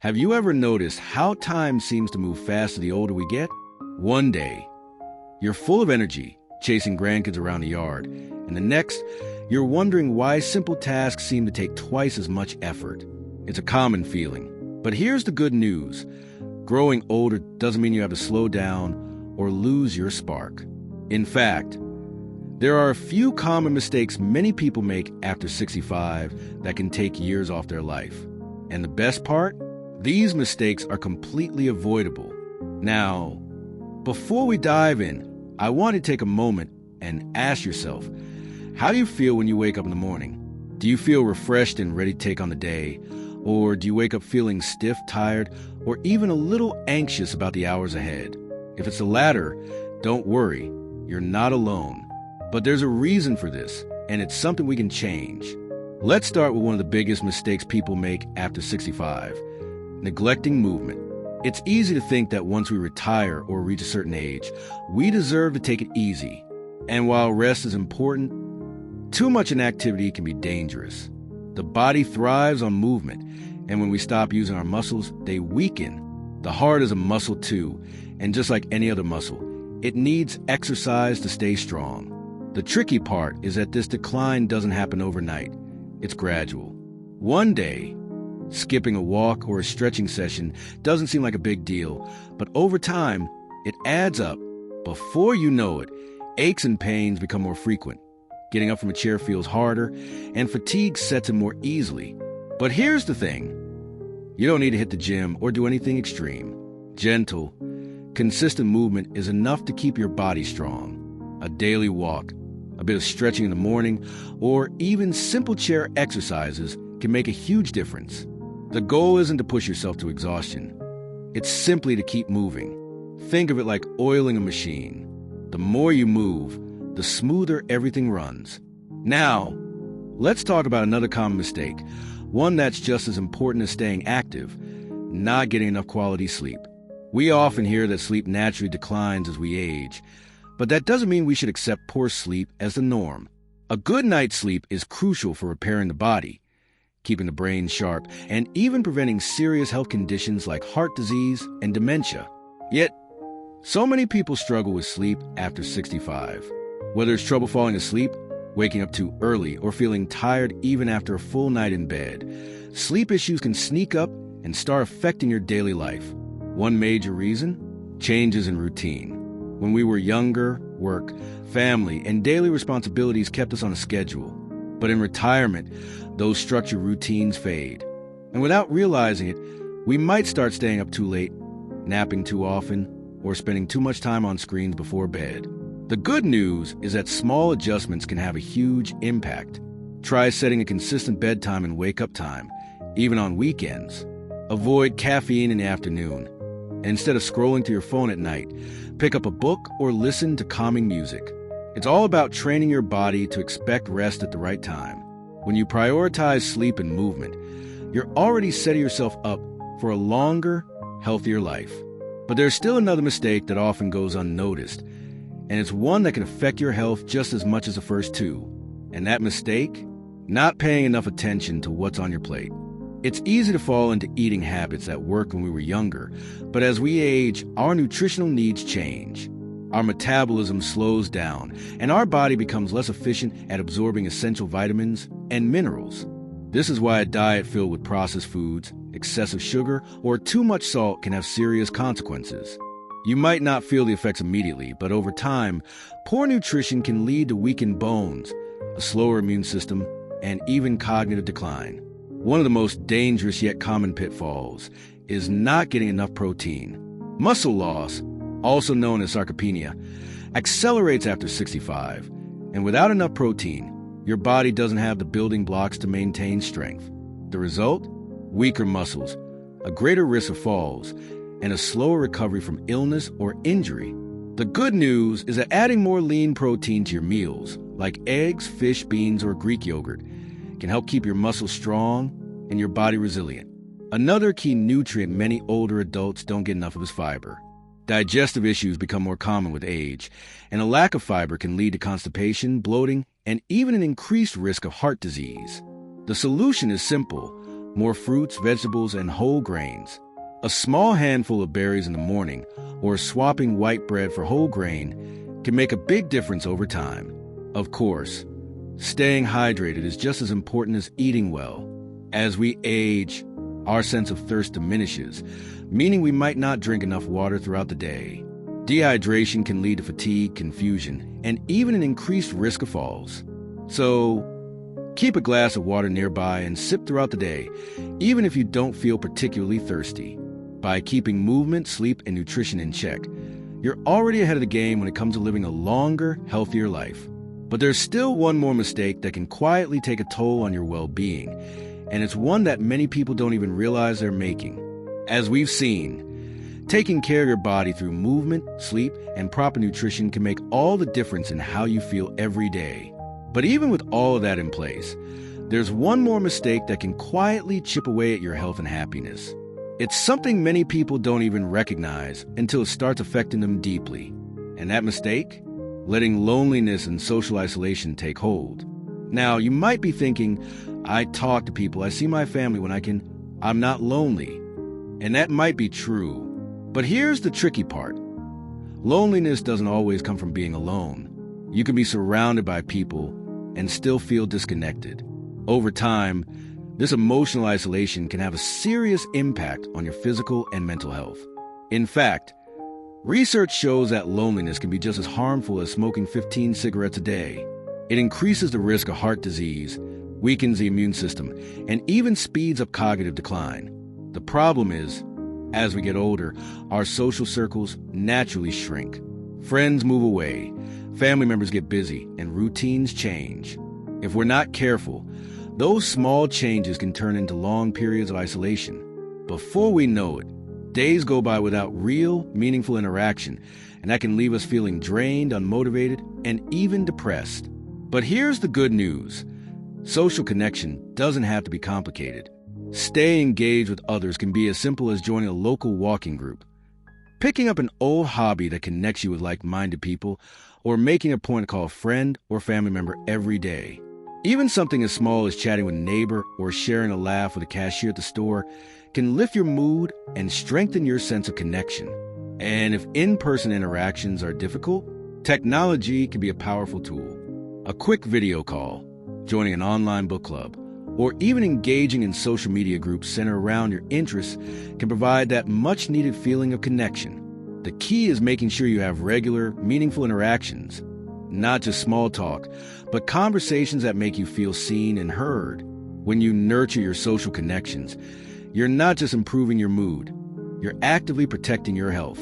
Have you ever noticed how time seems to move faster the older we get? One day, you're full of energy, chasing grandkids around the yard, and the next, you're wondering why simple tasks seem to take twice as much effort. It's a common feeling. But here's the good news. Growing older doesn't mean you have to slow down or lose your spark. In fact, there are a few common mistakes many people make after 65 that can take years off their life. And the best part? These mistakes are completely avoidable. Now, before we dive in, I want to take a moment and ask yourself, how do you feel when you wake up in the morning? Do you feel refreshed and ready to take on the day? Or do you wake up feeling stiff, tired, or even a little anxious about the hours ahead? If it's the latter, don't worry, you're not alone. But there's a reason for this, and it's something we can change. Let's start with one of the biggest mistakes people make after 65. Neglecting movement. It's easy to think that once we retire or reach a certain age, we deserve to take it easy. And while rest is important, too much inactivity can be dangerous. The body thrives on movement, and when we stop using our muscles, they weaken. The heart is a muscle too, and just like any other muscle, it needs exercise to stay strong. The tricky part is that this decline doesn't happen overnight. It's gradual. One day, skipping a walk or a stretching session doesn't seem like a big deal, but over time, it adds up. Before you know it, aches and pains become more frequent. Getting up from a chair feels harder, and fatigue sets in more easily. But here's the thing. You don't need to hit the gym or do anything extreme. Gentle, consistent movement is enough to keep your body strong. A daily walk, a bit of stretching in the morning, or even simple chair exercises can make a huge difference. The goal isn't to push yourself to exhaustion. It's simply to keep moving. Think of it like oiling a machine. The more you move, the smoother everything runs. Now, let's talk about another common mistake, one that's just as important as staying active, not getting enough quality sleep. We often hear that sleep naturally declines as we age, but that doesn't mean we should accept poor sleep as the norm. A good night's sleep is crucial for repairing the body, keeping the brain sharp, and even preventing serious health conditions like heart disease and dementia. Yet, so many people struggle with sleep after 65. Whether it's trouble falling asleep, waking up too early, or feeling tired even after a full night in bed, sleep issues can sneak up and start affecting your daily life. One major reason? Changes in routine. When we were younger, work, family, and daily responsibilities kept us on a schedule. But in retirement, those structured routines fade. And without realizing it, we might start staying up too late, napping too often, or spending too much time on screens before bed. The good news is that small adjustments can have a huge impact. Try setting a consistent bedtime and wake-up time, even on weekends. Avoid caffeine in the afternoon. And instead of scrolling to your phone at night, pick up a book or listen to calming music. It's all about training your body to expect rest at the right time. When you prioritize sleep and movement, you're already setting yourself up for a longer, healthier life. But there's still another mistake that often goes unnoticed, and it's one that can affect your health just as much as the first two. And that mistake? Not paying enough attention to what's on your plate. It's easy to fall into eating habits that worked when we were younger, but as we age, our nutritional needs change. Our metabolism slows down, and our body becomes less efficient at absorbing essential vitamins and minerals. This is why a diet filled with processed foods, excessive sugar, or too much salt can have serious consequences. You might not feel the effects immediately, but over time, poor nutrition can lead to weakened bones, a slower immune system, and even cognitive decline. One of the most dangerous yet common pitfalls is not getting enough protein. Muscle loss, also known as sarcopenia, accelerates after 65, and without enough protein, your body doesn't have the building blocks to maintain strength. The result? Weaker muscles, a greater risk of falls, and a slower recovery from illness or injury. The good news is that adding more lean protein to your meals, like eggs, fish, beans, or Greek yogurt, can help keep your muscles strong and your body resilient. Another key nutrient many older adults don't get enough of is fiber. Digestive issues become more common with age, and a lack of fiber can lead to constipation, bloating, and even an increased risk of heart disease. The solution is simple: more fruits, vegetables, and whole grains. A small handful of berries in the morning or swapping white bread for whole grain can make a big difference over time. Of course, staying hydrated is just as important as eating well. As we age, our sense of thirst diminishes, meaning we might not drink enough water throughout the day. Dehydration can lead to fatigue, confusion, and even an increased risk of falls. So, keep a glass of water nearby and sip throughout the day, even if you don't feel particularly thirsty. By keeping movement, sleep, and nutrition in check, you're already ahead of the game when it comes to living a longer, healthier life. But there's still one more mistake that can quietly take a toll on your well-being, and it's one that many people don't even realize they're making. As we've seen, taking care of your body through movement, sleep, and proper nutrition can make all the difference in how you feel every day. But even with all of that in place, there's one more mistake that can quietly chip away at your health and happiness. It's something many people don't even recognize until it starts affecting them deeply. And that mistake? Letting loneliness and social isolation take hold. Now, you might be thinking, I talk to people, I see my family when I'm not lonely. And that might be true. But here's the tricky part. Loneliness doesn't always come from being alone. You can be surrounded by people and still feel disconnected. Over time, this emotional isolation can have a serious impact on your physical and mental health. In fact, research shows that loneliness can be just as harmful as smoking 15 cigarettes a day. It increases the risk of heart disease, weakens the immune system, and even speeds up cognitive decline. The problem is, as we get older, our social circles naturally shrink. Friends move away, family members get busy, and routines change. If we're not careful, those small changes can turn into long periods of isolation. Before we know it, days go by without real, meaningful interaction, and that can leave us feeling drained, unmotivated, and even depressed. But here's the good news. Social connection doesn't have to be complicated. Staying engaged with others can be as simple as joining a local walking group, picking up an old hobby that connects you with like-minded people, or making a point to call a friend or family member every day. Even something as small as chatting with a neighbor or sharing a laugh with a cashier at the store can lift your mood and strengthen your sense of connection. And if in-person interactions are difficult, technology can be a powerful tool. A quick video call, joining an online book club, or even engaging in social media groups centered around your interests can provide that much-needed feeling of connection. The key is making sure you have regular, meaningful interactions. Not just small talk, but conversations that make you feel seen and heard. When you nurture your social connections, you're not just improving your mood, you're actively protecting your health.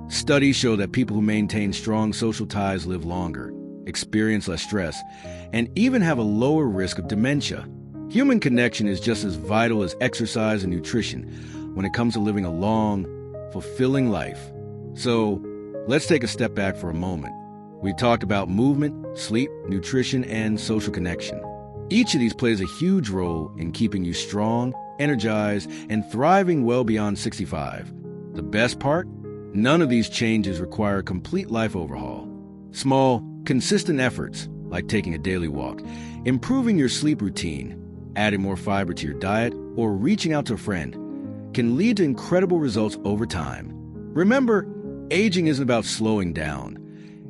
Studies show that people who maintain strong social ties live longer, experience less stress, and even have a lower risk of dementia. Human connection is just as vital as exercise and nutrition when it comes to living a long, fulfilling life. So, let's take a step back for a moment. We talked about movement, sleep, nutrition, and social connection. Each of these plays a huge role in keeping you strong, energized, and thriving well beyond 65. The best part? None of these changes require a complete life overhaul. Small, consistent efforts, like taking a daily walk, improving your sleep routine, adding more fiber to your diet, or reaching out to a friend, can lead to incredible results over time. Remember, aging isn't about slowing down.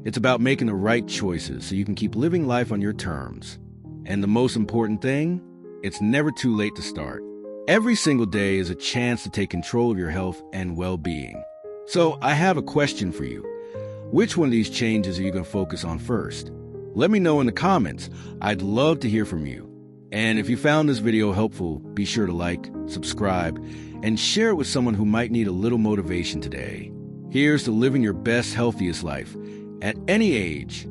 It's about making the right choices so you can keep living life on your terms. And the most important thing, it's never too late to start. Every single day is a chance to take control of your health and well-being. So I have a question for you. Which one of these changes are you going to focus on first? Let me know in the comments. I'd love to hear from you. And if you found this video helpful, be sure to like, subscribe, and share it with someone who might need a little motivation today. Here's to living your best, healthiest life at any age.